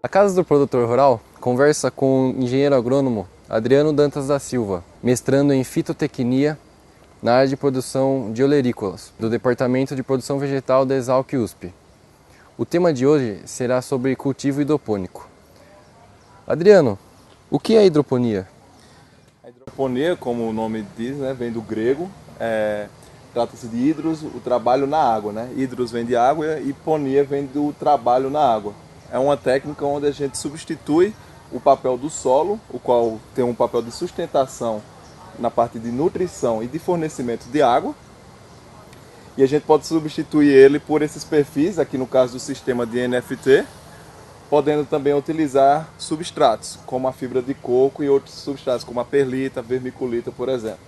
A Casa do Produtor Rural conversa com o engenheiro agrônomo Adriano Dantas da Silva, mestrando em fitotecnia na área de produção de olerícolas, do Departamento de Produção Vegetal da Exalc USP. O tema de hoje será sobre cultivo hidropônico. Adriano, o que é hidroponia? A hidroponia, como o nome diz, né, vem do grego. Trata-se de hidros, o trabalho na água, né? Hidros vem de água e ponia vem do trabalho na água. É uma técnica onde a gente substitui o papel do solo, o qual tem um papel de sustentação na parte de nutrição e de fornecimento de água. E a gente pode substituir ele por esses perfis, aqui no caso do sistema de NFT, podendo também utilizar substratos, como a fibra de coco e outros substratos, como a perlita, a vermiculita, por exemplo.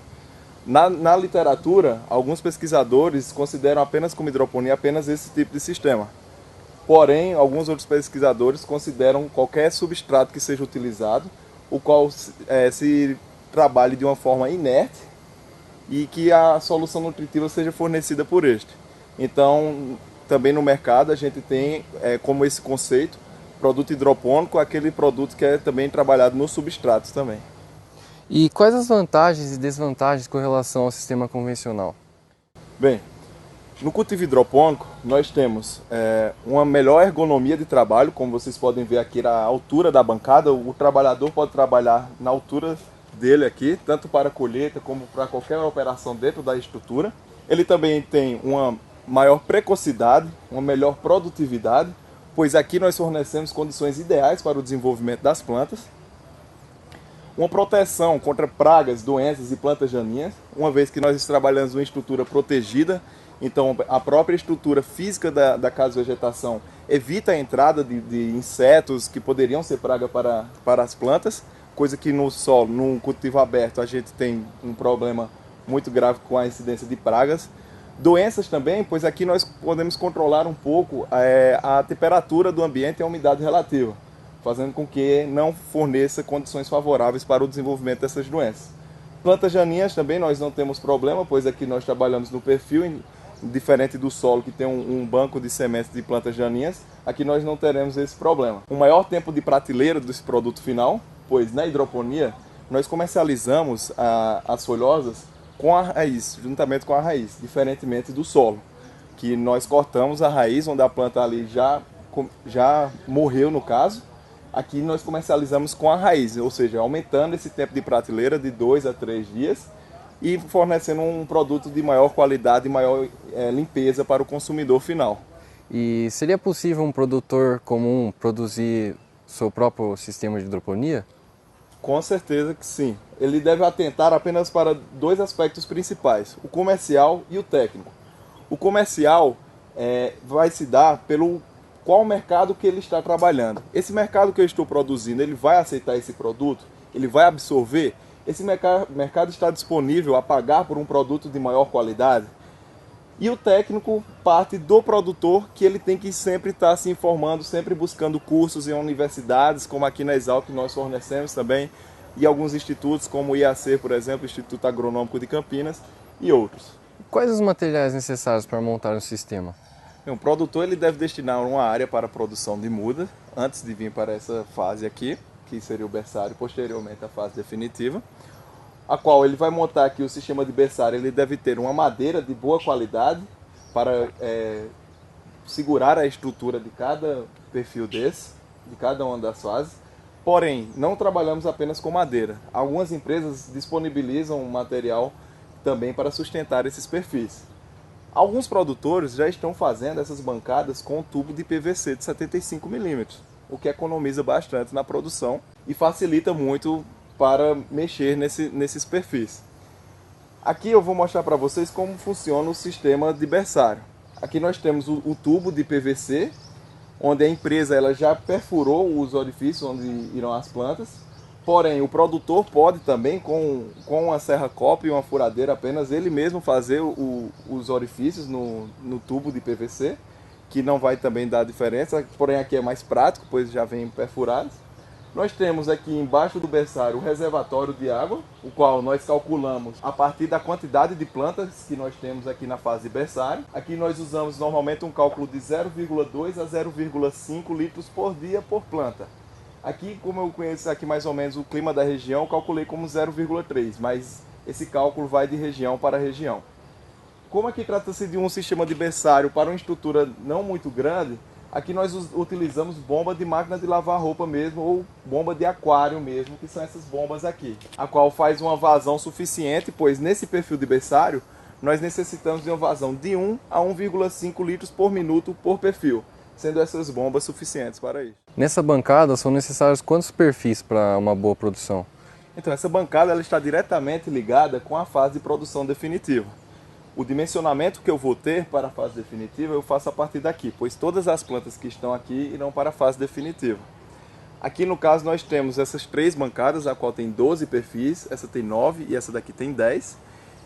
Na literatura, alguns pesquisadores consideram apenas como hidroponia apenas esse tipo de sistema. Porém, alguns outros pesquisadores consideram qualquer substrato que seja utilizado, o qual se trabalhe de uma forma inerte e que a solução nutritiva seja fornecida por este. Então, também no mercado a gente tem como esse conceito, produto hidropônico, aquele produto que é também trabalhado nos substratos também. E quais as vantagens e desvantagens com relação ao sistema convencional? Bem, no cultivo hidropônico nós temos uma melhor ergonomia de trabalho, como vocês podem ver aqui na altura da bancada, o trabalhador pode trabalhar na altura dele aqui, tanto para a colheita como para qualquer operação dentro da estrutura. Ele também tem uma maior precocidade, uma melhor produtividade, pois aqui nós fornecemos condições ideais para o desenvolvimento das plantas. Uma proteção contra pragas, doenças e plantas daninhas, uma vez que nós trabalhamos uma estrutura protegida, então a própria estrutura física da casa de vegetação evita a entrada de insetos que poderiam ser praga para as plantas, coisa que no solo, num cultivo aberto, a gente tem um problema muito grave com a incidência de pragas. Doenças também, pois aqui nós podemos controlar um pouco a temperatura do ambiente e a umidade relativa, fazendo com que não forneça condições favoráveis para o desenvolvimento dessas doenças. Plantas daninhas também nós não temos problema, pois aqui nós trabalhamos no perfil, diferente do solo que tem um banco de sementes de plantas daninhas, aqui nós não teremos esse problema. Um maior tempo de prateleira desse produto final, pois na hidroponia nós comercializamos as folhosas com a raiz, juntamente com a raiz, diferentemente do solo, que nós cortamos a raiz onde a planta ali já morreu no caso. Aqui nós comercializamos com a raiz, ou seja, aumentando esse tempo de prateleira de 2 a 3 dias e fornecendo um produto de maior qualidade e maior limpeza para o consumidor final. E seria possível um produtor comum produzir seu próprio sistema de hidroponia? Com certeza que sim. Ele deve atentar apenas para dois aspectos principais, o comercial e o técnico. O comercial vai se dar pelo qual mercado que ele está trabalhando. Esse mercado que eu estou produzindo, ele vai aceitar esse produto? Ele vai absorver? Esse mercado está disponível a pagar por um produto de maior qualidade? E o técnico parte do produtor, que ele tem que sempre estar se informando, sempre buscando cursos em universidades, como aqui na Exalc que nós fornecemos também, e alguns institutos, como o IAC, por exemplo, Instituto Agronômico de Campinas, e outros. Quais os materiais necessários para montar um sistema? O produtor ele deve destinar uma área para a produção de muda, antes de vir para essa fase aqui, que seria o berçário, posteriormente a fase definitiva, a qual ele vai montar aqui o sistema de berçário. Ele deve ter uma madeira de boa qualidade para segurar a estrutura de cada perfil desse, de cada uma das fases. Porém, não trabalhamos apenas com madeira. Algumas empresas disponibilizam material também para sustentar esses perfis. Alguns produtores já estão fazendo essas bancadas com tubo de PVC de 75 mm, o que economiza bastante na produção e facilita muito para mexer nesses perfis. Aqui eu vou mostrar para vocês como funciona o sistema de berçário. Aqui nós temos o tubo de PVC, onde a empresa ela já perfurou os orifícios onde irão as plantas. Porém, o produtor pode também, com uma serra-copa e uma furadeira apenas, ele mesmo fazer os orifícios no tubo de PVC, que não vai também dar diferença, porém aqui é mais prático, pois já vem perfurados. Nós temos aqui embaixo do berçário o reservatório de água, o qual nós calculamos a partir da quantidade de plantas que nós temos aqui na fase de berçário. Aqui nós usamos normalmente um cálculo de 0,2 a 0,5 litros por dia por planta. Aqui, como eu conheço aqui mais ou menos o clima da região, eu calculei como 0,3, mas esse cálculo vai de região para região. Como aqui trata-se de um sistema de berçário para uma estrutura não muito grande, aqui nós utilizamos bomba de máquina de lavar roupa mesmo, ou bomba de aquário mesmo, que são essas bombas aqui, a qual faz uma vazão suficiente, pois nesse perfil de berçário, nós necessitamos de uma vazão de 1 a 1,5 litros por minuto por perfil, sendo essas bombas suficientes para isso. Nessa bancada são necessários quantos perfis para uma boa produção? Então, essa bancada ela está diretamente ligada com a fase de produção definitiva. O dimensionamento que eu vou ter para a fase definitiva eu faço a partir daqui, pois todas as plantas que estão aqui irão para a fase definitiva. Aqui no caso nós temos essas 3 bancadas, a qual tem 12 perfis, essa tem 9 e essa daqui tem 10.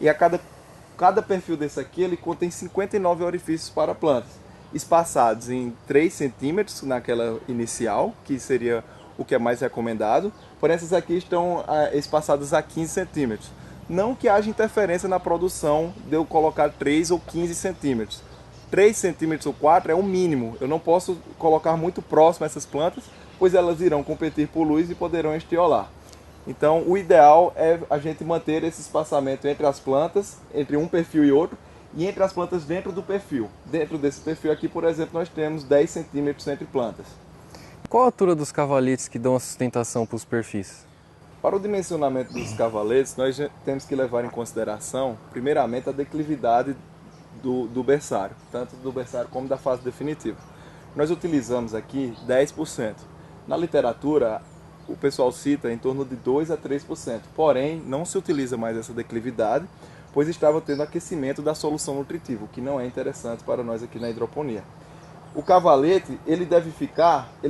E a cada perfil desse aqui ele contém 59 orifícios para plantas, espaçados em 3 centímetros naquela inicial, que seria o que é mais recomendado, porém essas aqui estão espaçadas a 15 centímetros. Não que haja interferência na produção de eu colocar 3 ou 15 centímetros. 3 centímetros ou 4 é o mínimo. Eu não posso colocar muito próximo essas plantas, pois elas irão competir por luz e poderão estiolar. Então o ideal é a gente manter esse espaçamento entre as plantas, entre um perfil e outro, e entre as plantas dentro do perfil. Dentro desse perfil aqui, por exemplo, nós temos 10 centímetros entre plantas. Qual a altura dos cavaletes que dão a sustentação para os perfis? Para o dimensionamento dos cavaletes, nós temos que levar em consideração, primeiramente, a declividade do berçário, tanto do berçário como da fase definitiva. Nós utilizamos aqui 10%. Na literatura, o pessoal cita em torno de 2 a 3%, porém, não se utiliza mais essa declividade, pois estava tendo aquecimento da solução nutritiva, o que não é interessante para nós aqui na hidroponia. O cavalete, ele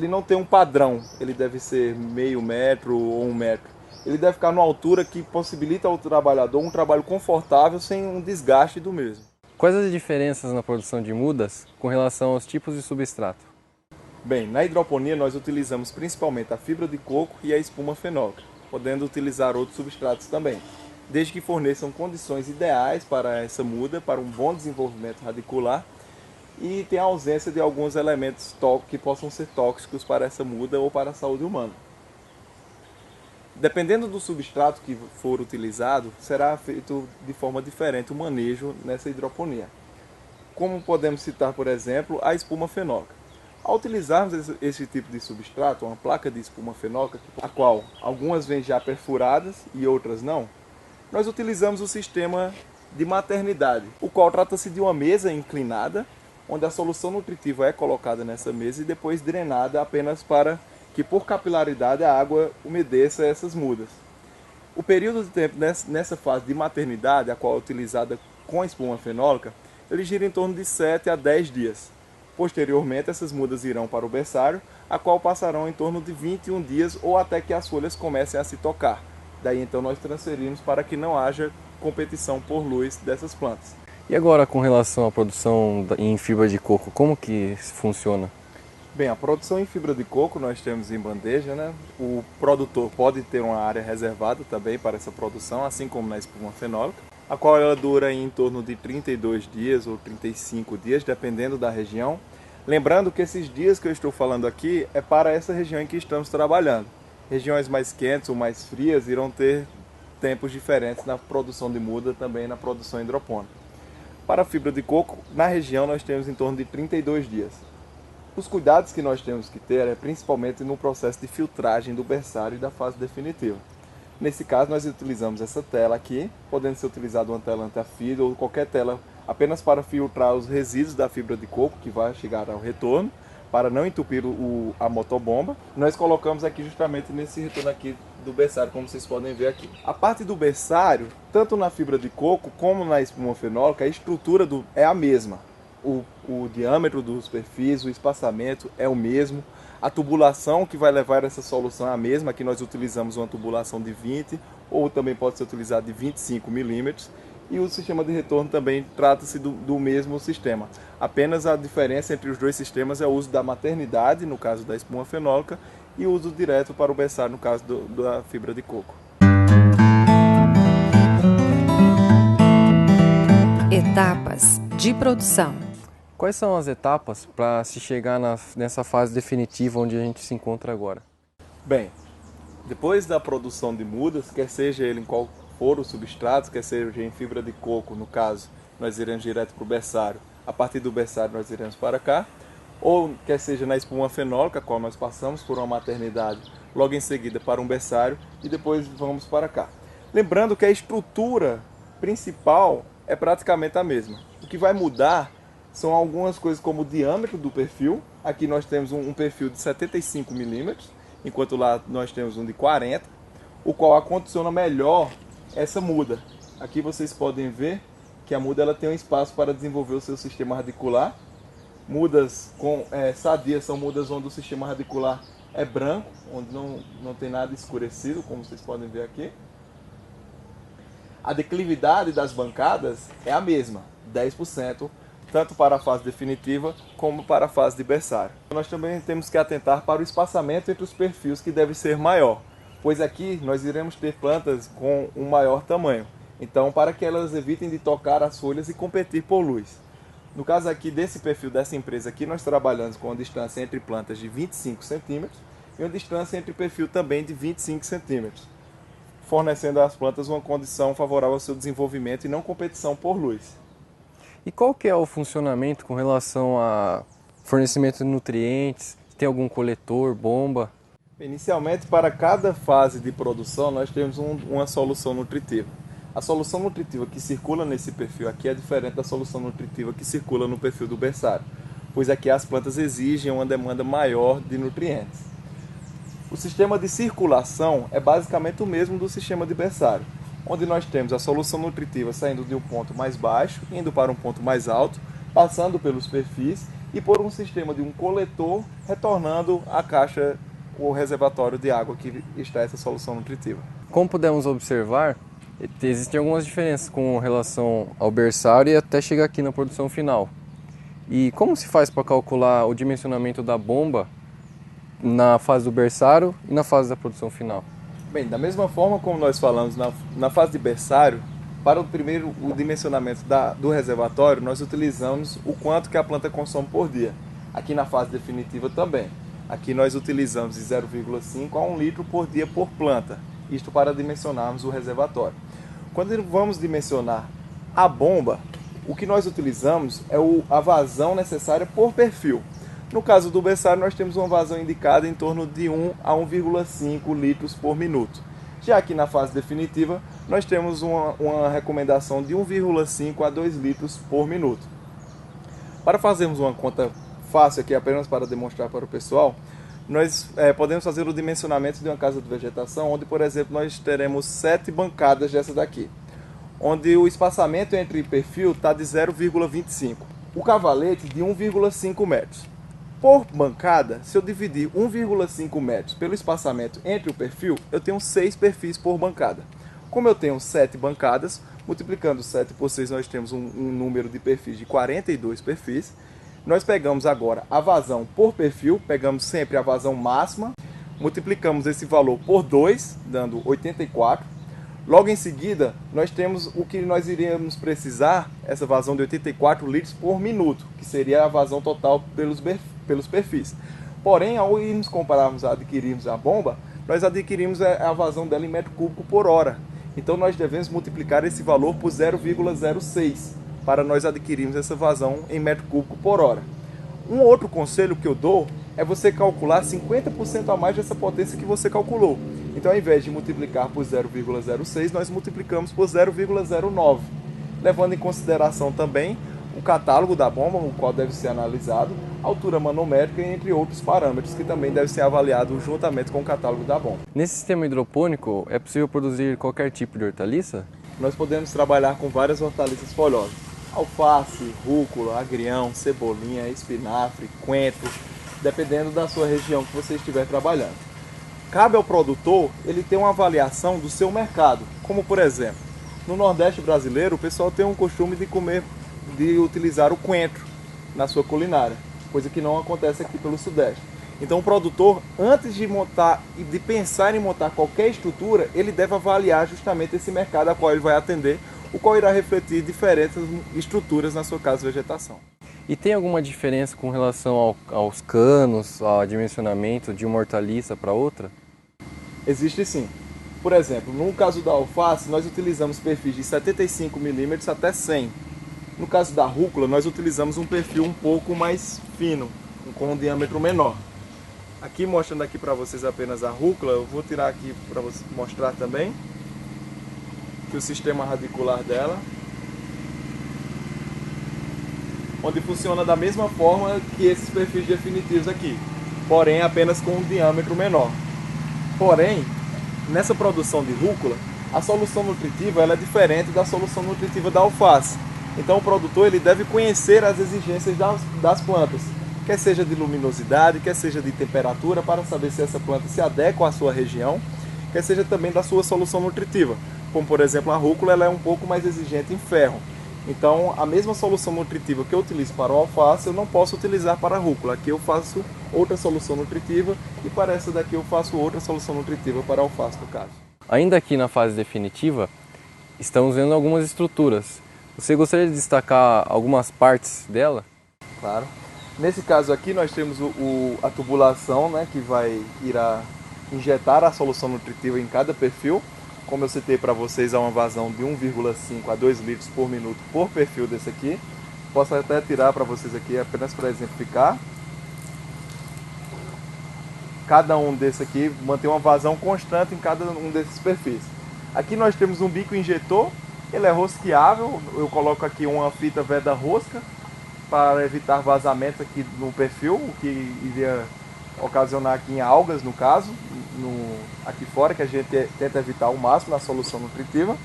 não tem um padrão, ele deve ser meio metro ou 1 metro. Ele deve ficar numa altura que possibilita ao trabalhador um trabalho confortável sem um desgaste do mesmo. Quais as diferenças na produção de mudas com relação aos tipos de substrato? Bem, na hidroponia nós utilizamos principalmente a fibra de coco e a espuma fenólica, podendo utilizar outros substratos também, desde que forneçam condições ideais para essa muda, para um bom desenvolvimento radicular e tem a ausência de alguns elementos que possam ser tóxicos para essa muda ou para a saúde humana. Dependendo do substrato que for utilizado, será feito de forma diferente o manejo nessa hidroponia. Como podemos citar, por exemplo, a espuma fenólica. Ao utilizarmos esse tipo de substrato, uma placa de espuma fenólica, a qual algumas vêm já perfuradas e outras não, nós utilizamos o sistema de maternidade, o qual trata-se de uma mesa inclinada, onde a solução nutritiva é colocada nessa mesa e depois drenada apenas para que por capilaridade a água umedeça essas mudas. O período de tempo nessa fase de maternidade, a qual é utilizada com a espuma fenólica, ele gira em torno de 7 a 10 dias. Posteriormente, essas mudas irão para o berçário, a qual passarão em torno de 21 dias ou até que as folhas comecem a se tocar. Daí então nós transferimos para que não haja competição por luz dessas plantas. E agora com relação à produção em fibra de coco, como que funciona? Bem, a produção em fibra de coco nós temos em bandeja, né? O produtor pode ter uma área reservada também para essa produção, assim como na espuma fenólica, a qual ela dura em torno de 32 dias ou 35 dias, dependendo da região. Lembrando que esses dias que eu estou falando aqui é para essa região em que estamos trabalhando. Regiões mais quentes ou mais frias irão ter tempos diferentes na produção de muda, também na produção hidropônica. Para a fibra de coco, na região nós temos em torno de 32 dias. Os cuidados que nós temos que ter é principalmente no processo de filtragem do berçário e da fase definitiva. Nesse caso nós utilizamos essa tela aqui, podendo ser utilizada uma tela anti-fibra ou qualquer tela apenas para filtrar os resíduos da fibra de coco que vai chegar ao retorno, para não entupir a motobomba. Nós colocamos aqui justamente nesse retorno aqui do berçário, como vocês podem ver aqui. A parte do berçário, tanto na fibra de coco como na espuma fenólica, a estrutura é a mesma. O diâmetro dos perfis, o espaçamento é o mesmo. A tubulação que vai levar essa solução é a mesma. Aqui nós utilizamos uma tubulação de 20 ou também pode ser utilizado de 25 milímetros. E o sistema de retorno também trata-se do mesmo sistema. Apenas a diferença entre os dois sistemas é o uso da maternidade, no caso da espuma fenólica, e uso direto para o berçário, no caso da fibra de coco. Etapas de produção. Quais são as etapas para se chegar nessa fase definitiva onde a gente se encontra agora? Bem, depois da produção de mudas, quer seja ele em qual for o substrato, quer seja em fibra de coco, no caso, nós iremos direto para o berçário. A partir do berçário nós iremos para cá, ou quer seja na espuma fenólica, a qual nós passamos por uma maternidade, logo em seguida para um berçário e depois vamos para cá. Lembrando que a estrutura principal é praticamente a mesma. O que vai mudar são algumas coisas como o diâmetro do perfil. Aqui nós temos um perfil de 75 milímetros, enquanto lá nós temos um de 40, o qual acondiciona melhor essa muda. Aqui vocês podem ver que a muda ela tem um espaço para desenvolver o seu sistema radicular. Mudas sadias são mudas onde o sistema radicular é branco, onde não tem nada escurecido, como vocês podem ver aqui. A declividade das bancadas é a mesma, 10%, tanto para a fase definitiva como para a fase de berçário. Nós também temos que atentar para o espaçamento entre os perfis, que deve ser maior, pois aqui nós iremos ter plantas com um maior tamanho. Então, para que elas evitem de tocar as folhas e competir por luz. No caso aqui desse perfil dessa empresa aqui, nós trabalhamos com uma distância entre plantas de 25 centímetros e uma distância entre perfil também de 25 centímetros. Fornecendo às plantas uma condição favorável ao seu desenvolvimento e não competição por luz. E qual que é o funcionamento com relação a fornecimento de nutrientes? Tem algum coletor, bomba? Inicialmente, para cada fase de produção, nós temos uma solução nutritiva. A solução nutritiva que circula nesse perfil aqui é diferente da solução nutritiva que circula no perfil do berçário, pois aqui as plantas exigem uma demanda maior de nutrientes. O sistema de circulação é basicamente o mesmo do sistema de berçário, onde nós temos a solução nutritiva saindo de um ponto mais baixo, indo para um ponto mais alto, passando pelos perfis e por um sistema de um coletor, retornando à caixa ou reservatório de água que está essa solução nutritiva. Como pudemos observar, existem algumas diferenças com relação ao berçário e até chegar aqui na produção final. E como se faz para calcular o dimensionamento da bomba na fase do berçário e na fase da produção final? Bem, da mesma forma como nós falamos na fase de berçário, para o dimensionamento do reservatório, nós utilizamos o quanto que a planta consome por dia. Aqui na fase definitiva também. Aqui nós utilizamos de 0,5 a 1 litro por dia por planta. Isto para dimensionarmos o reservatório. Quando vamos dimensionar a bomba, o que nós utilizamos é a vazão necessária por perfil. No caso do berçário, nós temos uma vazão indicada em torno de 1 a 1,5 litros por minuto. Já aqui na fase definitiva, nós temos uma recomendação de 1,5 a 2 litros por minuto. Para fazermos uma conta fácil aqui, apenas para demonstrar para o pessoal, nós podemos fazer o dimensionamento de uma casa de vegetação, onde, por exemplo, nós teremos 7 bancadas dessa daqui, onde o espaçamento entre perfil está de 0,25. O cavalete de 1,5 metros. Por bancada, se eu dividir 1,5 metros pelo espaçamento entre o perfil, eu tenho 6 perfis por bancada. Como eu tenho 7 bancadas, multiplicando 7 por 6, nós temos um número de perfis de 42 perfis. Nós pegamos agora a vazão por perfil, pegamos sempre a vazão máxima, multiplicamos esse valor por 2, dando 84. Logo em seguida, nós temos o que nós iríamos precisar, essa vazão de 84 litros por minuto, que seria a vazão total pelos perfis. Porém, ao irmos compararmos, adquirirmos a bomba, nós adquirimos a vazão dela em metro cúbico por hora. Então nós devemos multiplicar esse valor por 0,06 para nós adquirirmos essa vazão em metro cúbico por hora. Um outro conselho que eu dou é você calcular 50% a mais dessa potência que você calculou. Então, ao invés de multiplicar por 0,06, nós multiplicamos por 0,09, levando em consideração também o catálogo da bomba, o qual deve ser analisado, a altura manométrica, entre outros parâmetros que também devem ser avaliados juntamente com o catálogo da bomba. Nesse sistema hidropônico, é possível produzir qualquer tipo de hortaliça? Nós podemos trabalhar com várias hortaliças folhosas. Alface, rúcula, agrião, cebolinha, espinafre, coentro, dependendo da sua região que você estiver trabalhando. Cabe ao produtor ele ter uma avaliação do seu mercado, como por exemplo, no Nordeste brasileiro o pessoal tem um costume de utilizar o coentro na sua culinária, coisa que não acontece aqui pelo Sudeste. Então o produtor, antes de montar e de pensar em montar qualquer estrutura, ele deve avaliar justamente esse mercado a qual ele vai atender, o qual irá refletir diferentes estruturas na sua casa de vegetação. E tem alguma diferença com relação aos canos, ao dimensionamento de uma hortaliça para outra? Existe sim. Por exemplo, no caso da alface, nós utilizamos perfis de 75 mm até 100. No caso da rúcula, nós utilizamos um perfil um pouco mais fino, com um diâmetro menor. Aqui, mostrando aqui para vocês apenas a rúcula, eu vou tirar aqui para vocês mostrar também que o sistema radicular dela, onde funciona da mesma forma que esses perfis definitivos aqui, porém apenas com um diâmetro menor. Porém, nessa produção de rúcula, a solução nutritiva ela é diferente da solução nutritiva da alface. Então o produtor ele deve conhecer as exigências das plantas, quer seja de luminosidade, quer seja de temperatura, para saber se essa planta se adequa à sua região, quer seja também da sua solução nutritiva. Como por exemplo a rúcula, ela é um pouco mais exigente em ferro. Então a mesma solução nutritiva que eu utilizo para o alface, eu não posso utilizar para a rúcula. Aqui eu faço outra solução nutritiva e para essa daqui eu faço outra solução nutritiva para a alface no caso. Ainda aqui na fase definitiva, estamos vendo algumas estruturas. Você gostaria de destacar algumas partes dela? Claro. Nesse caso aqui nós temos a tubulação, né, que irá injetar a solução nutritiva em cada perfil. Como eu citei para vocês, há uma vazão de 1,5 a 2 litros por minuto por perfil desse aqui. Posso até tirar para vocês aqui apenas para exemplificar. Cada um desse aqui mantém uma vazão constante em cada um desses perfis. Aqui nós temos um bico injetor, ele é rosqueável. Eu coloco aqui uma fita veda rosca para evitar vazamentos aqui no perfil, o que iria ocasionar aqui em algas, no caso, aqui fora, que a gente tenta evitar ao máximo na solução nutritiva.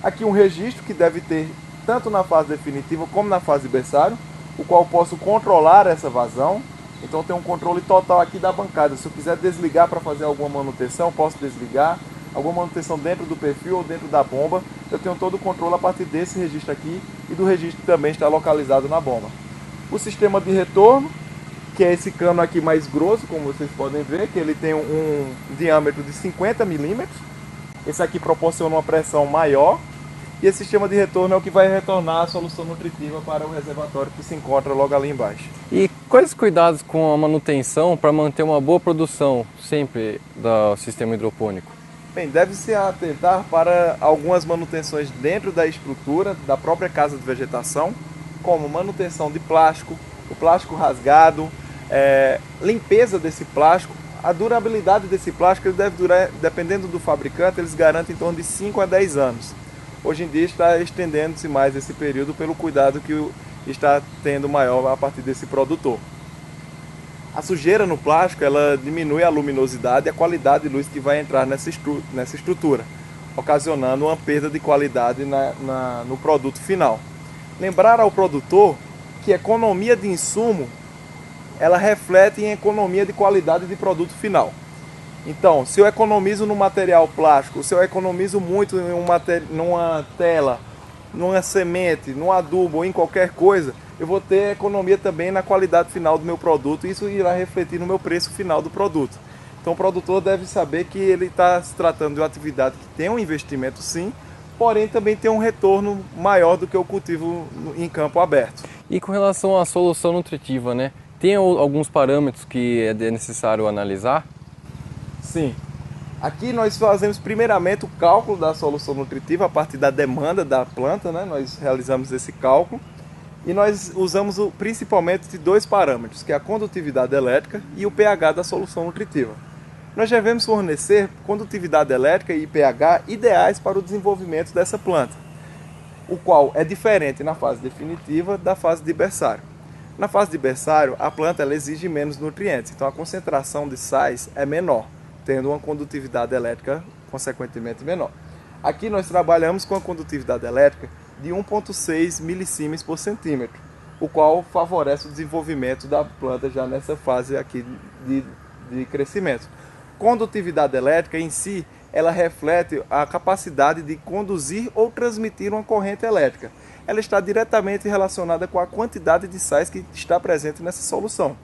Aqui um registro que deve ter tanto na fase definitiva como na fase de berçário, o qual posso controlar essa vazão. Então tem um controle total aqui da bancada. Se eu quiser desligar para fazer alguma manutenção, posso desligar. Alguma manutenção dentro do perfil ou dentro da bomba, eu tenho todo o controle a partir desse registro aqui e do registro que também está localizado na bomba. O sistema de retorno, que é esse cano aqui mais grosso, como vocês podem ver, que ele tem um diâmetro de 50 milímetros. Esse aqui proporciona uma pressão maior. E esse sistema de retorno é o que vai retornar a solução nutritiva para o reservatório que se encontra logo ali embaixo. E quais cuidados com a manutenção para manter uma boa produção sempre do sistema hidropônico? Bem, deve-se atentar para algumas manutenções dentro da estrutura da própria casa de vegetação, como manutenção de plástico, o plástico rasgado, limpeza desse plástico. A durabilidade desse plástico ele deve durar, dependendo do fabricante, eles garantem em torno de 5 a 10 anos. Hoje em dia está estendendo-se mais esse período pelo cuidado que está tendo maior a partir desse produtor. A sujeira no plástico ela diminui a luminosidade e a qualidade de luz que vai entrar nessa estrutura, ocasionando uma perda de qualidade no produto final. Lembrar ao produtor que a economia de insumo ela reflete em economia de qualidade de produto final. Então, se eu economizo no material plástico, se eu economizo muito numa tela, numa semente, num adubo ou em qualquer coisa, eu vou ter economia também na qualidade final do meu produto e isso irá refletir no meu preço final do produto. Então o produtor deve saber que ele está se tratando de uma atividade que tem um investimento sim, porém também tem um retorno maior do que o cultivo em campo aberto. E com relação à solução nutritiva, né? Tem alguns parâmetros que é necessário analisar? Sim. Aqui nós fazemos primeiramente o cálculo da solução nutritiva a partir da demanda da planta, né? Nós realizamos esse cálculo e nós usamos principalmente dois parâmetros, que é a condutividade elétrica e o pH da solução nutritiva. Nós devemos fornecer condutividade elétrica e pH ideais para o desenvolvimento dessa planta, o qual é diferente na fase definitiva da fase de berçário. Na fase de berçário, a planta ela exige menos nutrientes, então a concentração de sais é menor, tendo uma condutividade elétrica consequentemente menor. Aqui nós trabalhamos com a condutividade elétrica de 1,6 milissímenes por centímetro, o qual favorece o desenvolvimento da planta já nessa fase aqui de crescimento. Condutividade elétrica em si, ela reflete a capacidade de conduzir ou transmitir uma corrente elétrica. Ela está diretamente relacionada com a quantidade de sais que está presente nessa solução.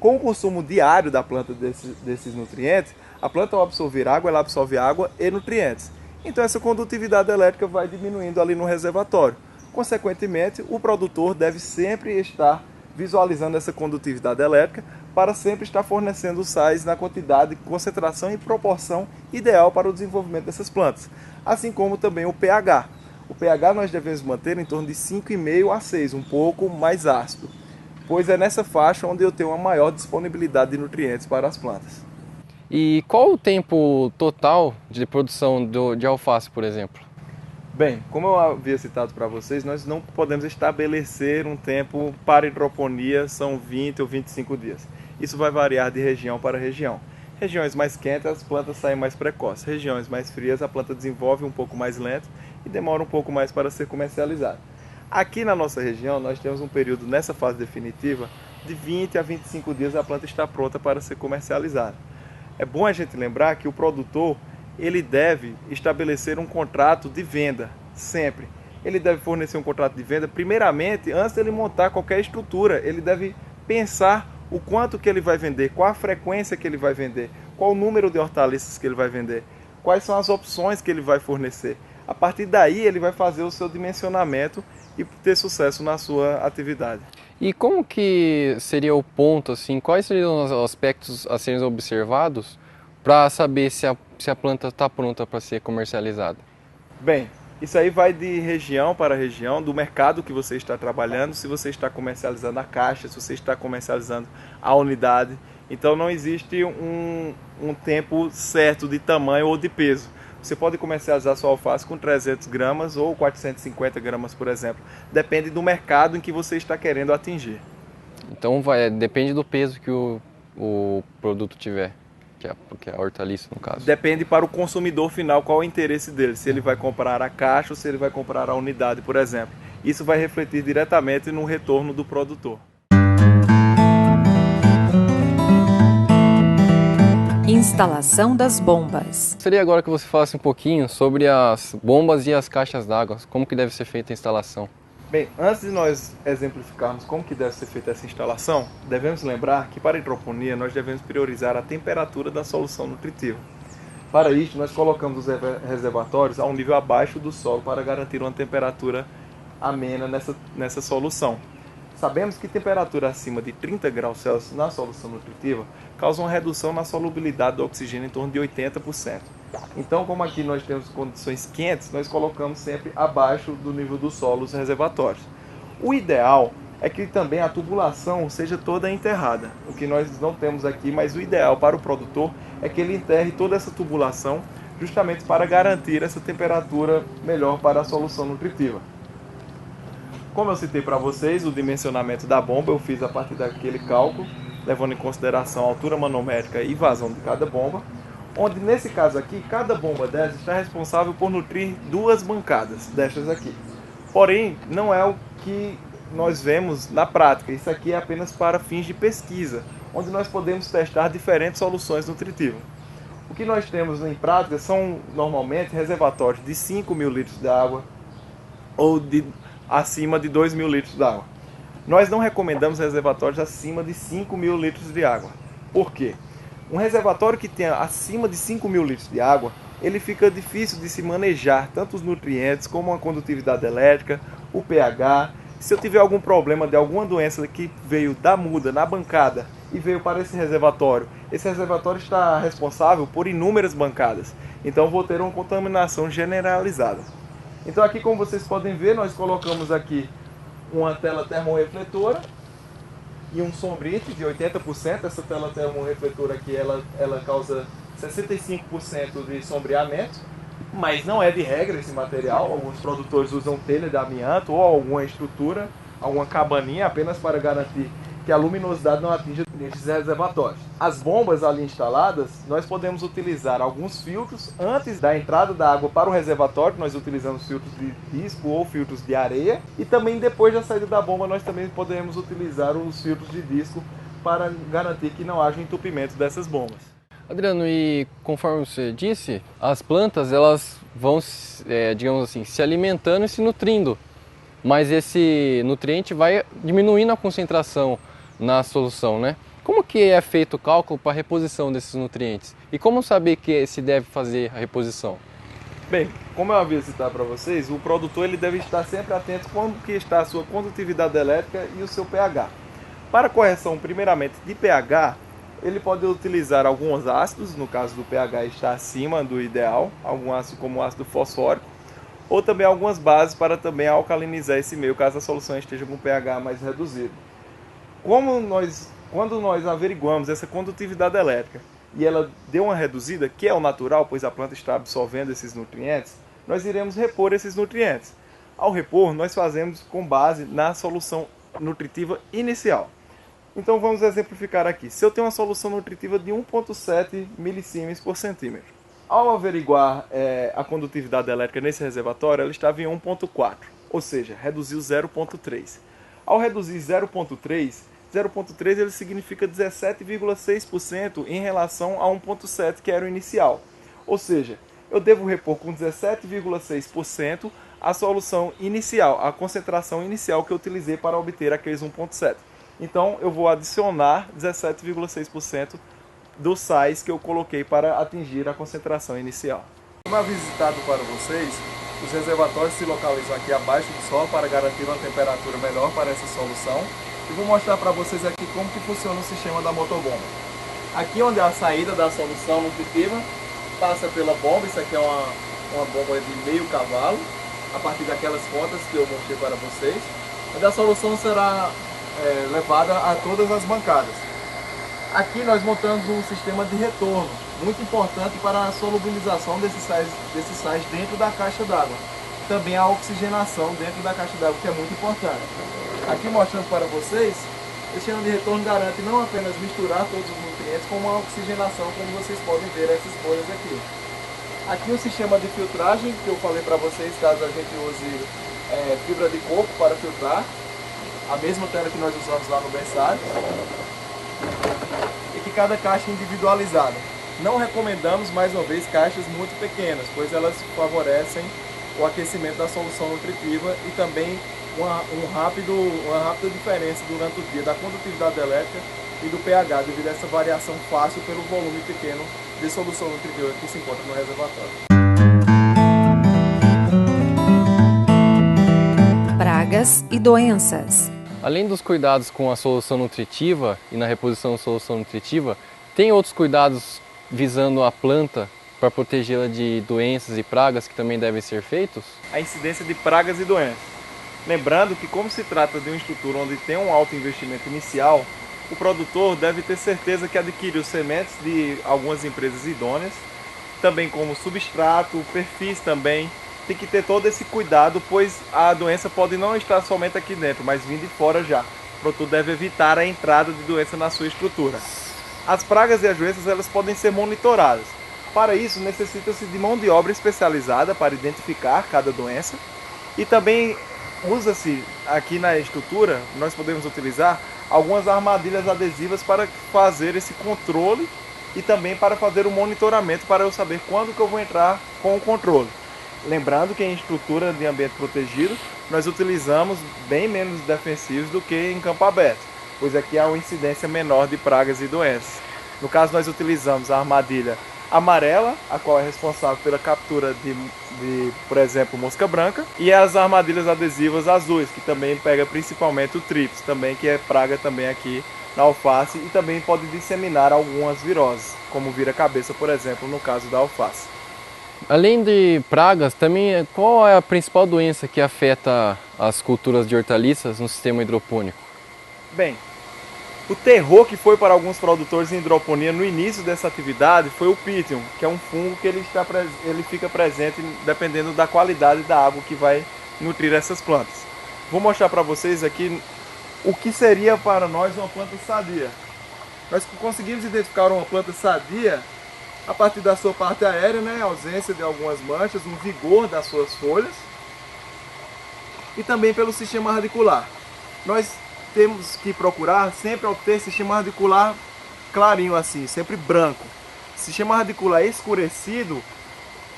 Com o consumo diário da planta desses nutrientes, a planta ao absorver água, ela absorve água e nutrientes. Então essa condutividade elétrica vai diminuindo ali no reservatório. Consequentemente, o produtor deve sempre estar visualizando essa condutividade elétrica para sempre estar fornecendo sais na quantidade, concentração e proporção ideal para o desenvolvimento dessas plantas. Assim como também o pH. O pH nós devemos manter em torno de 5,5 a 6, um pouco mais ácido, pois é nessa faixa onde eu tenho uma maior disponibilidade de nutrientes para as plantas. E qual o tempo total de produção de alface, por exemplo? Bem, como eu havia citado para vocês, nós não podemos estabelecer um tempo para hidroponia, são 20 ou 25 dias. Isso vai variar de região para região. Regiões mais quentes, as plantas saem mais precoces. Regiões mais frias, a planta desenvolve um pouco mais lento e demora um pouco mais para ser comercializada. Aqui na nossa região, nós temos um período nessa fase definitiva de 20 a 25 dias a planta está pronta para ser comercializada. É bom a gente lembrar que o produtor ele deve estabelecer um contrato de venda, sempre. Ele deve fornecer um contrato de venda, primeiramente, antes de ele montar qualquer estrutura. Ele deve pensar o quanto que ele vai vender, qual a frequência que ele vai vender, qual o número de hortaliças que ele vai vender, quais são as opções que ele vai fornecer. A partir daí, ele vai fazer o seu dimensionamento e ter sucesso na sua atividade. E como que seria o ponto, assim, quais seriam os aspectos a serem observados para saber se a planta está pronta para ser comercializada? Bem, isso aí vai de região para região, do mercado que você está trabalhando, se você está comercializando a caixa, se você está comercializando a unidade. Então não existe um tempo certo de tamanho ou de peso. Você pode comercializar sua alface com 300 gramas ou 450 gramas, por exemplo. Depende do mercado em que você está querendo atingir. Então depende do peso que o produto tiver. Que é a hortaliça, no caso. Depende para o consumidor final qual é o interesse dele, se ele vai comprar a caixa ou se ele vai comprar a unidade, por exemplo. Isso vai refletir diretamente no retorno do produtor. Instalação das bombas. Seria agora que você falasse um pouquinho sobre as bombas e as caixas d'água, como que deve ser feita a instalação. Bem, antes de nós exemplificarmos como que deve ser feita essa instalação, devemos lembrar que para a hidroponia nós devemos priorizar a temperatura da solução nutritiva. Para isso, nós colocamos os reservatórios a um nível abaixo do solo para garantir uma temperatura amena nessa solução. Sabemos que temperatura acima de 30 graus Celsius na solução nutritiva causa uma redução na solubilidade do oxigênio em torno de 80%. Então, como aqui nós temos condições quentes, nós colocamos sempre abaixo do nível do solo os reservatórios. O ideal é que também a tubulação seja toda enterrada, o que nós não temos aqui, mas o ideal para o produtor é que ele enterre toda essa tubulação justamente para garantir essa temperatura melhor para a solução nutritiva. Como eu citei para vocês, o dimensionamento da bomba eu fiz a partir daquele cálculo, levando em consideração a altura manométrica e vazão de cada bomba, onde nesse caso aqui, cada bomba dessa está responsável por nutrir 2 bancadas destas aqui. Porém, não é o que nós vemos na prática, isso aqui é apenas para fins de pesquisa, onde nós podemos testar diferentes soluções nutritivas. O que nós temos em prática são normalmente reservatórios de 5.000 litros de água ou acima de 2.000 litros de água. Nós não recomendamos reservatórios acima de 5.000 litros de água. Por quê? Um reservatório que tenha acima de 5.000 litros de água, ele fica difícil de se manejar, tanto os nutrientes como a condutividade elétrica, o pH. Se eu tiver algum problema de alguma doença que veio da muda na bancada e veio para esse reservatório está responsável por inúmeras bancadas. Então vou ter uma contaminação generalizada. Então aqui, como vocês podem ver, nós colocamos aqui uma tela termorrefletora e um sombrite de 80%. Essa tela termorrefletora aqui, ela causa 65% de sombreamento, mas não é de regra esse material. Alguns produtores usam telha de amianto ou alguma estrutura, alguma cabaninha, apenas para garantir que a luminosidade não atinja esses reservatórios. As bombas ali instaladas, nós podemos utilizar alguns filtros antes da entrada da água para o reservatório. Nós utilizamos filtros de disco ou filtros de areia, e também depois da saída da bomba nós também podemos utilizar os filtros de disco para garantir que não haja entupimento dessas bombas. Adriano, e conforme você disse, as plantas elas vão, digamos assim, se alimentando e se nutrindo, mas esse nutriente vai diminuindo a concentração na solução, né? Como que é feito o cálculo para a reposição desses nutrientes? E como saber que se deve fazer a reposição? Bem, como eu havia citado para vocês, o produtor ele deve estar sempre atento como que está a sua condutividade elétrica e o seu pH. Para correção, primeiramente, de pH, ele pode utilizar alguns ácidos, no caso do pH estar acima do ideal, algum ácido como o ácido fosfórico, ou também algumas bases para também alcalinizar esse meio, caso a solução esteja com pH mais reduzido. Quando nós averiguamos essa condutividade elétrica e ela deu uma reduzida, que é o natural, pois a planta está absorvendo esses nutrientes, nós iremos repor esses nutrientes. Ao repor, nós fazemos com base na solução nutritiva inicial. Então vamos exemplificar aqui. Se eu tenho uma solução nutritiva de 1,7 milisiemens por centímetro, ao averiguar a condutividade elétrica nesse reservatório, ela estava em 1,4, ou seja, reduziu 0,3. Ao reduzir 0,3 ele significa 17,6% em relação a 1,7 que era o inicial. Ou seja, eu devo repor com 17,6% a solução inicial, a concentração inicial que eu utilizei para obter aqueles 1,7. Então eu vou adicionar 17,6% dos sais que eu coloquei para atingir a concentração inicial. Como havia visitado para vocês, os reservatórios se localizam aqui abaixo do solo para garantir uma temperatura melhor para essa solução. E vou mostrar para vocês aqui como que funciona o sistema da motobomba. Aqui onde é a saída da solução nutritiva, passa pela bomba, isso aqui é uma bomba de meio cavalo, a partir daquelas pontas que eu mostrei para vocês, onde a solução será levada a todas as bancadas. Aqui nós montamos um sistema de retorno, muito importante para a solubilização desses sais dentro da caixa d'água. Também a oxigenação dentro da caixa d'água, que é muito importante. Aqui mostrando para vocês, o sistema de retorno garante não apenas misturar todos os nutrientes, como a oxigenação, como vocês podem ver essas bolhas aqui. Aqui o sistema de filtragem, que eu falei para vocês, caso a gente use fibra de coco para filtrar, a mesma tela que nós usamos lá no berçário, e que cada caixa é individualizada. Não recomendamos, mais uma vez, caixas muito pequenas, pois elas favorecem o aquecimento da solução nutritiva e também uma rápida diferença durante o dia da condutividade elétrica e do pH, devido a essa variação fácil pelo volume pequeno de solução nutritiva que se encontra no reservatório. Pragas e doenças. Além dos cuidados com a solução nutritiva e na reposição da solução nutritiva, tem outros cuidados visando a planta para protegê-la de doenças e pragas que também devem ser feitos? A incidência de pragas e doenças. Lembrando que, como se trata de uma estrutura onde tem um alto investimento inicial, o produtor deve ter certeza que adquiriu sementes de algumas empresas idôneas, também como substrato, perfis também. Tem que ter todo esse cuidado, pois a doença pode não estar somente aqui dentro, mas vir de fora já. O produtor deve evitar a entrada de doença na sua estrutura. As pragas e as doenças elas podem ser monitoradas. Para isso, necessita-se de mão de obra especializada para identificar cada doença e também usa-se aqui na estrutura, nós podemos utilizar algumas armadilhas adesivas para fazer esse controle e também para fazer o monitoramento para eu saber quando que eu vou entrar com o controle. Lembrando que em estrutura de ambiente protegido, nós utilizamos bem menos defensivos do que em campo aberto, pois aqui há uma incidência menor de pragas e doenças. No caso, nós utilizamos a armadilha amarela, a qual é responsável pela captura de, por exemplo, mosca branca, e as armadilhas adesivas azuis, que também pega principalmente o trips, também que é praga também aqui na alface e também pode disseminar algumas viroses, como vira-cabeça, por exemplo, no caso da alface. Além de pragas, também qual é a principal doença que afeta as culturas de hortaliças no sistema hidropônico? Bem, o terror que foi para alguns produtores em hidroponia no início dessa atividade foi o Pythium, que é um fungo que ele fica presente dependendo da qualidade da água que vai nutrir essas plantas. Vou mostrar para vocês aqui o que seria para nós uma planta sadia. Nós conseguimos identificar uma planta sadia a partir da sua parte aérea, a ausência de algumas manchas, um vigor das suas folhas e também pelo sistema radicular. Nós temos que procurar sempre obter sistema radicular clarinho assim, sempre branco. Sistema radicular escurecido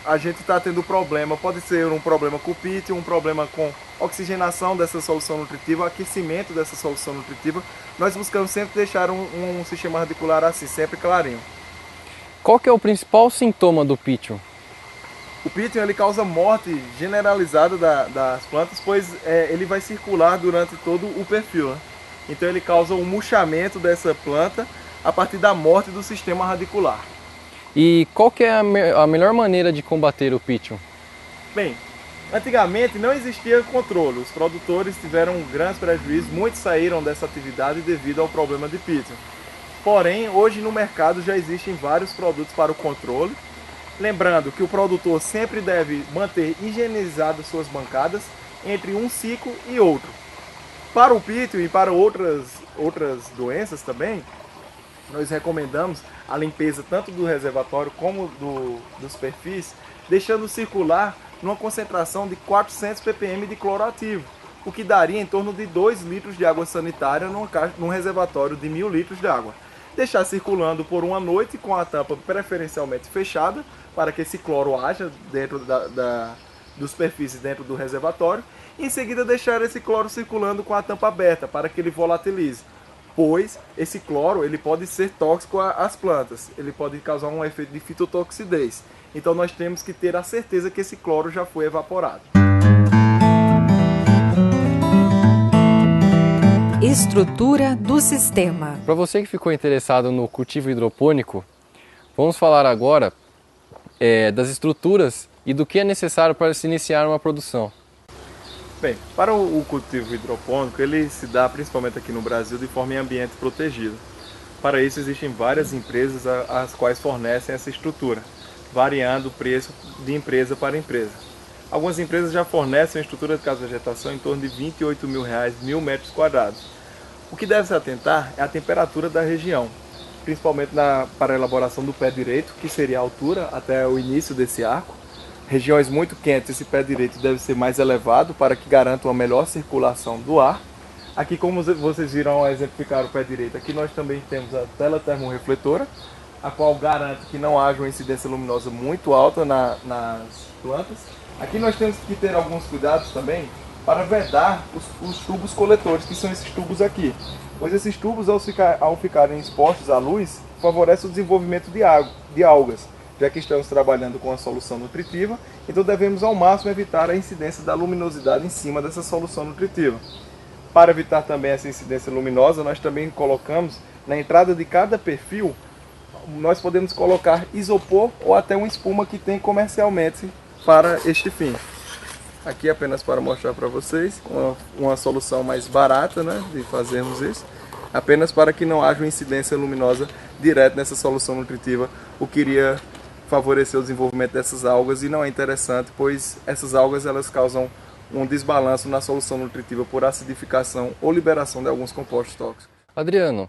a gente está tendo problema, pode ser um problema com o PIT, um problema com oxigenação dessa solução nutritiva, aquecimento dessa solução nutritiva, nós buscamos sempre deixar um sistema radicular assim, sempre clarinho. Qual que é o principal sintoma do pítio? O pítio ele causa morte generalizada das plantas, pois ele vai circular durante todo o perfil, né? Então ele causa um murchamento dessa planta a partir da morte do sistema radicular. E qual que é a melhor maneira de combater o pítio? Bem, antigamente não existia controle, os produtores tiveram grandes prejuízos, muitos saíram dessa atividade devido ao problema de pítio. Porém, hoje no mercado já existem vários produtos para o controle. Lembrando que o produtor sempre deve manter higienizadas suas bancadas entre um ciclo e outro. Para o pítio e para outras doenças também, nós recomendamos a limpeza tanto do reservatório como dos perfis, deixando circular numa concentração de 400 ppm de cloro ativo, o que daria em torno de 2 litros de água sanitária num reservatório de 1000 litros de água. Deixar circulando por uma noite com a tampa preferencialmente fechada, para que esse cloro haja dentro dos perfis dentro do reservatório. E em seguida deixar esse cloro circulando com a tampa aberta, para que ele volatilize. Pois esse cloro ele pode ser tóxico às plantas, ele pode causar um efeito de fitotoxidez. Então nós temos que ter a certeza que esse cloro já foi evaporado. Estrutura do sistema. Para você que ficou interessado no cultivo hidropônico, vamos falar agora das estruturas e do que é necessário para se iniciar uma produção. Bem, para o cultivo hidropônico, ele se dá principalmente aqui no Brasil de forma em ambiente protegido. Para isso existem várias empresas as quais fornecem essa estrutura, variando o preço de empresa para empresa. Algumas empresas já fornecem a estrutura de casa de vegetação em torno de R$28 mil, 1.000 metros quadrados. O que deve se atentar é a temperatura da região, principalmente para a elaboração do pé direito, que seria a altura até o início desse arco. Regiões muito quentes, esse pé direito deve ser mais elevado para que garanta uma melhor circulação do ar. Aqui, como vocês viram ao exemplificar o pé direito, aqui nós também temos a tela termorrefletora, a qual garante que não haja uma incidência luminosa muito alta nas plantas. Aqui nós temos que ter alguns cuidados também para vedar os tubos coletores, que são esses tubos aqui. Pois esses tubos, ao ficarem expostos à luz, favorecem o desenvolvimento de algas, já que estamos trabalhando com a solução nutritiva, então devemos ao máximo evitar a incidência da luminosidade em cima dessa solução nutritiva. Para evitar também essa incidência luminosa, nós também colocamos na entrada de cada perfil, nós podemos colocar isopor ou até uma espuma que tem comercialmente para este fim. Aqui apenas para mostrar para vocês uma solução mais barata, né, de fazermos isso, apenas para que não haja uma incidência luminosa direta nessa solução nutritiva, o que iria favorecer o desenvolvimento dessas algas e não é interessante, pois essas algas elas causam um desbalanço na solução nutritiva por acidificação ou liberação de alguns compostos tóxicos. Adriano,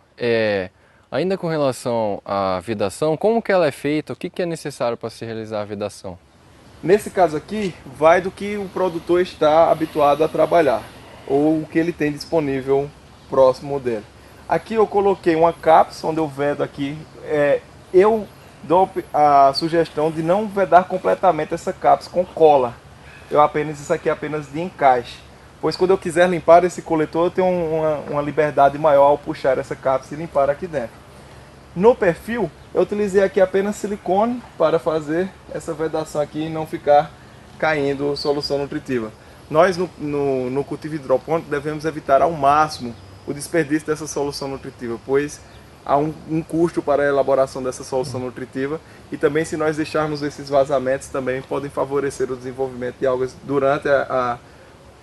ainda com relação à vedação, como que ela é feita, o que é necessário para se realizar a vedação? Nesse caso aqui, vai do que o produtor está habituado a trabalhar, ou o que ele tem disponível próximo dele. Aqui eu coloquei uma cápsula onde eu vedo aqui, eu dou a sugestão de não vedar completamente essa cápsula com cola. Isso aqui é apenas de encaixe, pois quando eu quiser limpar esse coletor, eu tenho uma liberdade maior ao puxar essa cápsula e limpar aqui dentro. No perfil, eu utilizei aqui apenas silicone para fazer essa vedação aqui e não ficar caindo solução nutritiva. Nós no cultivo hidropônico devemos evitar ao máximo o desperdício dessa solução nutritiva, pois há um custo para a elaboração dessa solução nutritiva e também se nós deixarmos esses vazamentos também podem favorecer o desenvolvimento de algas durante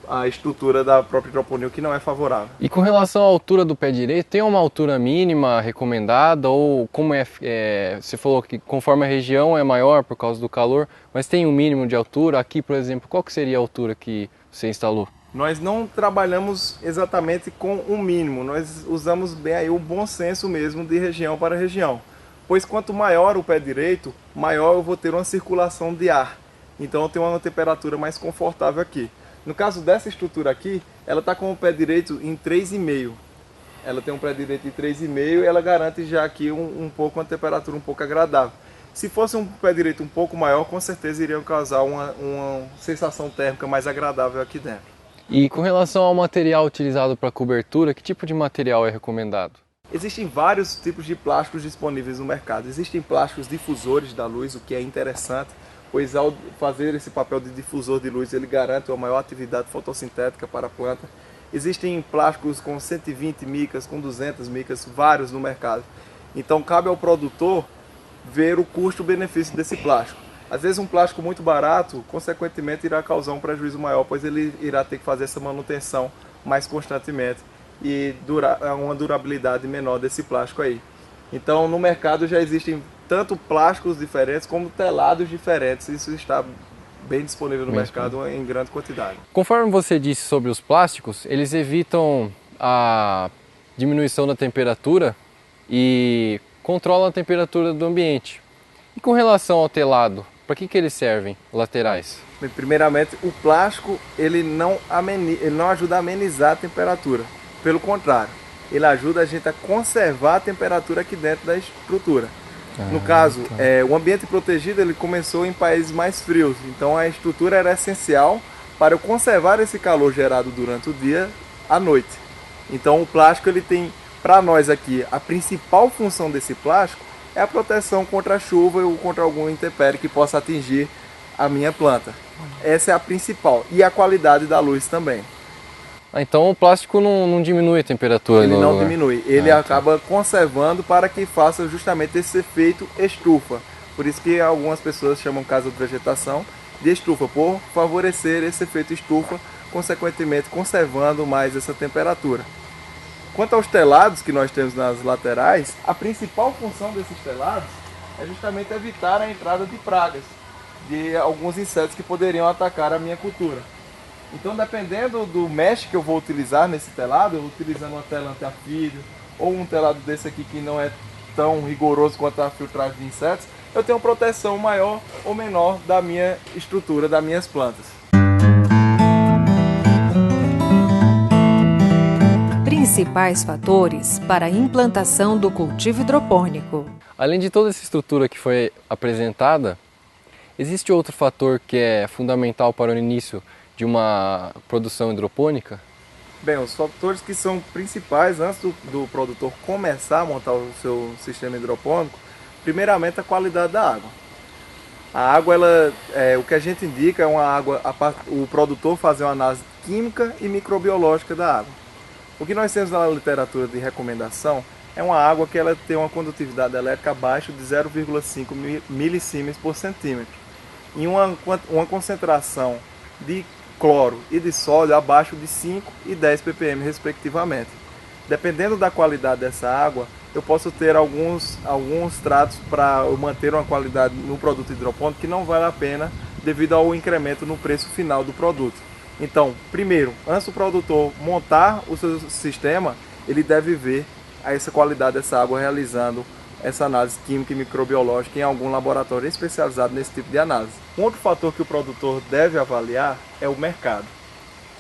a estrutura da própria hidroponia, que não é favorável. E com relação à altura do pé direito, tem uma altura mínima recomendada ou como você falou que conforme a região é maior por causa do calor, mas tem um mínimo de altura? Aqui, por exemplo, qual que seria a altura que você instalou? Nós não trabalhamos exatamente com um mínimo, nós usamos bem aí o bom senso mesmo de região para região. Pois quanto maior o pé direito, maior eu vou ter uma circulação de ar. Então eu tenho uma temperatura mais confortável aqui. No caso dessa estrutura aqui, ela está com o pé direito em 3,5. Ela tem um pé direito em 3,5 e ela garante já aqui um pouco uma temperatura um pouco agradável. Se fosse um pé direito um pouco maior, com certeza iriam causar uma sensação térmica mais agradável aqui dentro. E com relação ao material utilizado para cobertura, que tipo de material é recomendado? Existem vários tipos de plásticos disponíveis no mercado. Existem plásticos difusores da luz, o que é interessante, pois ao fazer esse papel de difusor de luz, ele garante uma maior atividade fotossintética para a planta. Existem plásticos com 120 micras, com 200 micras, vários no mercado. Então cabe ao produtor ver o custo-benefício desse plástico. Às vezes um plástico muito barato, consequentemente, irá causar um prejuízo maior, pois ele irá ter que fazer essa manutenção mais constantemente e uma durabilidade menor desse plástico aí. Então no mercado já existem tanto plásticos diferentes como telados diferentes, isso está bem disponível no mercado em grande quantidade. Conforme você disse sobre os plásticos, eles evitam a diminuição da temperatura e controlam a temperatura do ambiente. E com relação ao telado, para que eles servem, laterais? Bem, primeiramente, o plástico ele não ajuda a amenizar a temperatura. Pelo contrário, ele ajuda a gente a conservar a temperatura aqui dentro da estrutura. No caso, o ambiente protegido ele começou em países mais frios, então a estrutura era essencial para eu conservar esse calor gerado durante o dia à noite. Então o plástico ele tem, para nós aqui, a principal função desse plástico é a proteção contra a chuva ou contra algum intempérie que possa atingir a minha planta. Essa é a principal, e a qualidade da luz também. Então o plástico não diminui a temperatura? Ele não diminui, ele acaba conservando para que faça justamente esse efeito estufa. Por isso que algumas pessoas chamam casa de vegetação de estufa, por favorecer esse efeito estufa, consequentemente conservando mais essa temperatura. Quanto aos telados que nós temos nas laterais, a principal função desses telados é justamente evitar a entrada de pragas, de alguns insetos que poderiam atacar a minha cultura. Então, dependendo do mesh que eu vou utilizar nesse telado, eu utilizando uma tela anti-afídio ou um telado desse aqui que não é tão rigoroso quanto a filtragem de insetos, eu tenho proteção maior ou menor da minha estrutura, das minhas plantas. Principais fatores para a implantação do cultivo hidropônico. Além de toda essa estrutura que foi apresentada, existe outro fator que é fundamental para o início de uma produção hidropônica? Bem, os fatores que são principais antes do produtor começar a montar o seu sistema hidropônico, primeiramente a qualidade da água. A água, o que a gente indica é uma água, o produtor fazer uma análise química e microbiológica da água. O que nós temos na literatura de recomendação é uma água que ela tem uma condutividade elétrica abaixo de 0,5 milissímenes por centímetro e uma concentração de cloro e de sódio abaixo de 5 e 10 ppm respectivamente. Dependendo da qualidade dessa água, eu posso ter alguns tratos para eu manter uma qualidade no produto hidropônico que não vale a pena devido ao incremento no preço final do produto. Então, primeiro, antes do produtor montar o seu sistema, ele deve ver essa qualidade dessa água realizando essa análise química e microbiológica em algum laboratório especializado nesse tipo de análise. Um outro fator que o produtor deve avaliar é o mercado.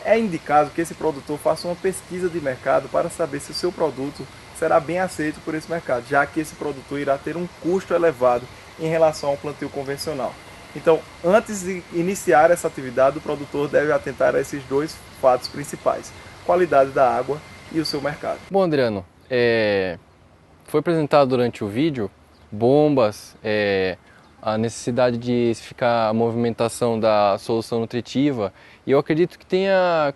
É indicado que esse produtor faça uma pesquisa de mercado para saber se o seu produto será bem aceito por esse mercado, já que esse produtor irá ter um custo elevado em relação ao plantio convencional. Então, antes de iniciar essa atividade, o produtor deve atentar a esses dois fatos principais: qualidade da água e o seu mercado. Bom, Adriano, foi apresentado durante o vídeo bombas, a necessidade de especificar a movimentação da solução nutritiva, e eu acredito que tenha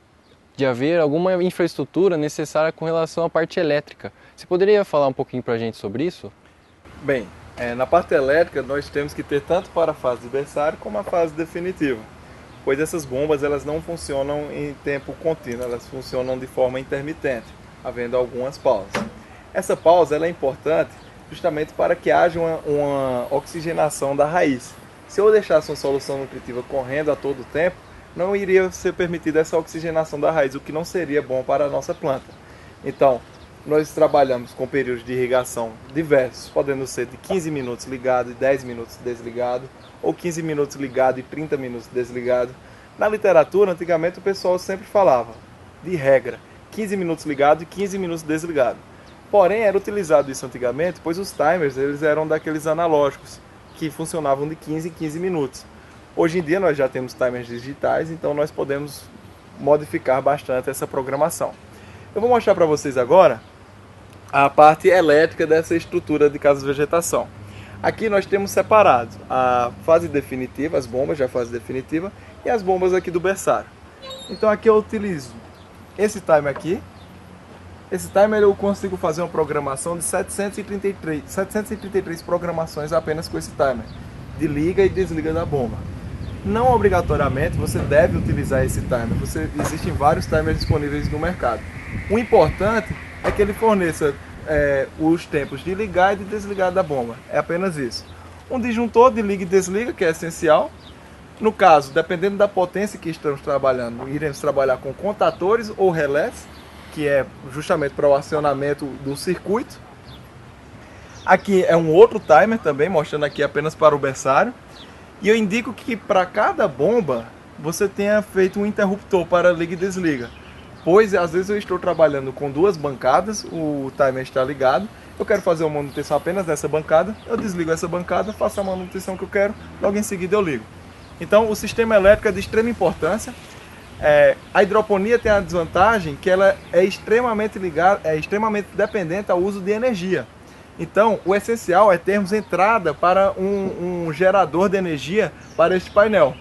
de haver alguma infraestrutura necessária com relação à parte elétrica. Você poderia falar um pouquinho para a gente sobre isso? Bem, na parte elétrica nós temos que ter tanto para a fase de berçário como a fase definitiva, pois essas bombas elas não funcionam em tempo contínuo, elas funcionam de forma intermitente, havendo algumas pausas. Essa pausa ela é importante justamente para que haja uma oxigenação da raiz. Se eu deixasse uma solução nutritiva correndo a todo tempo, não iria ser permitida essa oxigenação da raiz, o que não seria bom para a nossa planta. Então, nós trabalhamos com períodos de irrigação diversos, podendo ser de 15 minutos ligado e 10 minutos desligado, ou 15 minutos ligado e 30 minutos desligado. Na literatura, antigamente o pessoal sempre falava, de regra, 15 minutos ligado e 15 minutos desligado. Porém, era utilizado isso antigamente, pois os timers eles eram daqueles analógicos, que funcionavam de 15 em 15 minutos. Hoje em dia nós já temos timers digitais, então nós podemos modificar bastante essa programação. Eu vou mostrar para vocês agora a parte elétrica dessa estrutura de casa de vegetação. Aqui nós temos separado a fase definitiva, as bombas da fase definitiva e as bombas aqui do berçário. Então aqui eu utilizo esse timer aqui. Esse timer eu consigo fazer uma programação de 733 programações apenas com esse timer, de liga e desliga da bomba. Não obrigatoriamente você deve utilizar esse timer, existem vários timers disponíveis no mercado. O importante é que ele forneça os tempos de ligar e de desligar da bomba, é apenas isso. Um disjuntor de liga e desliga, que é essencial. No caso, dependendo da potência que estamos trabalhando, iremos trabalhar com contatores ou relés, que é justamente para o acionamento do circuito. Aqui é um outro timer também, mostrando aqui apenas para o berçário. E eu indico que para cada bomba você tenha feito um interruptor para liga e desliga. Pois às vezes eu estou trabalhando com duas bancadas, o timer está ligado, eu quero fazer uma manutenção apenas dessa bancada, eu desligo essa bancada, faço a manutenção que eu quero, logo em seguida eu ligo. Então o sistema elétrico é de extrema importância. A hidroponia tem a desvantagem que ela é extremamente dependente ao uso de energia. Então, o essencial é termos entrada para um gerador de energia para este painel.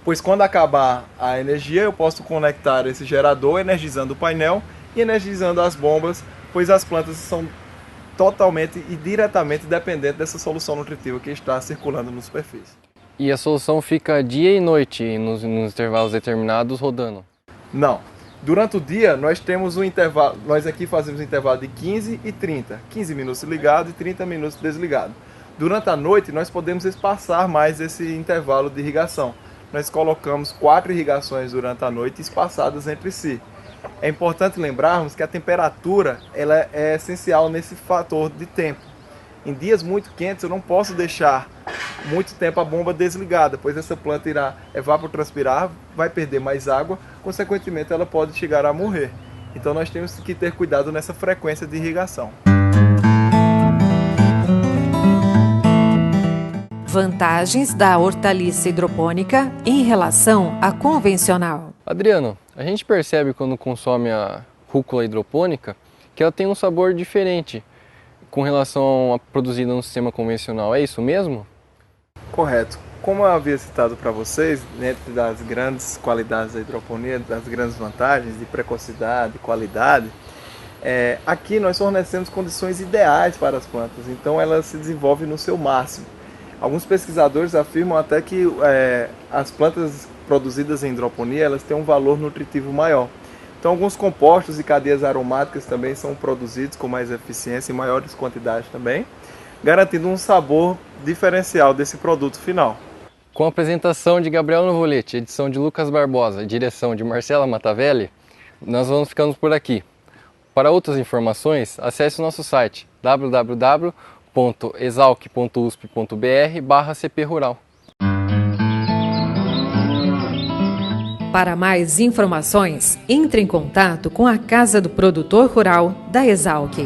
Pois quando acabar a energia, eu posso conectar esse gerador, energizando o painel e energizando as bombas, pois as plantas são totalmente e diretamente dependentes dessa solução nutritiva que está circulando na superfície. E a solução fica dia e noite nos intervalos determinados rodando? Não. Durante o dia, nós temos um intervalo, nós aqui fazemos um intervalo de 15 e 30. 15 minutos ligado e 30 minutos desligado. Durante a noite, nós podemos espaçar mais esse intervalo de irrigação. Nós colocamos 4 irrigações durante a noite espaçadas entre si. É importante lembrarmos que a temperatura ela é essencial nesse fator de tempo. Em dias muito quentes, eu não posso deixar muito tempo a bomba desligada, pois essa planta irá evapotranspirar, vai perder mais água, consequentemente ela pode chegar a morrer. Então nós temos que ter cuidado nessa frequência de irrigação. Vantagens da hortaliça hidropônica em relação à convencional. Adriano, a gente percebe quando consome a rúcula hidropônica que ela tem um sabor diferente com relação a produzida no sistema convencional, é isso mesmo? Correto. Como eu havia citado para vocês, dentro das grandes qualidades da hidroponia, das grandes vantagens de precocidade, qualidade, aqui nós fornecemos condições ideais para as plantas, então elas se desenvolvem no seu máximo. Alguns pesquisadores afirmam até que as plantas produzidas em hidroponia elas têm um valor nutritivo maior. Então alguns compostos e cadeias aromáticas também são produzidos com mais eficiência e maiores quantidades também, garantindo um sabor diferencial desse produto final. Com a apresentação de Gabriel Novoletti, edição de Lucas Barbosa e direção de Marcela Matavelli, nós vamos ficando por aqui. Para outras informações, acesse o nosso site www.exalc.usp.br/cprural. Para mais informações, entre em contato com a Casa do Produtor Rural da Exalc.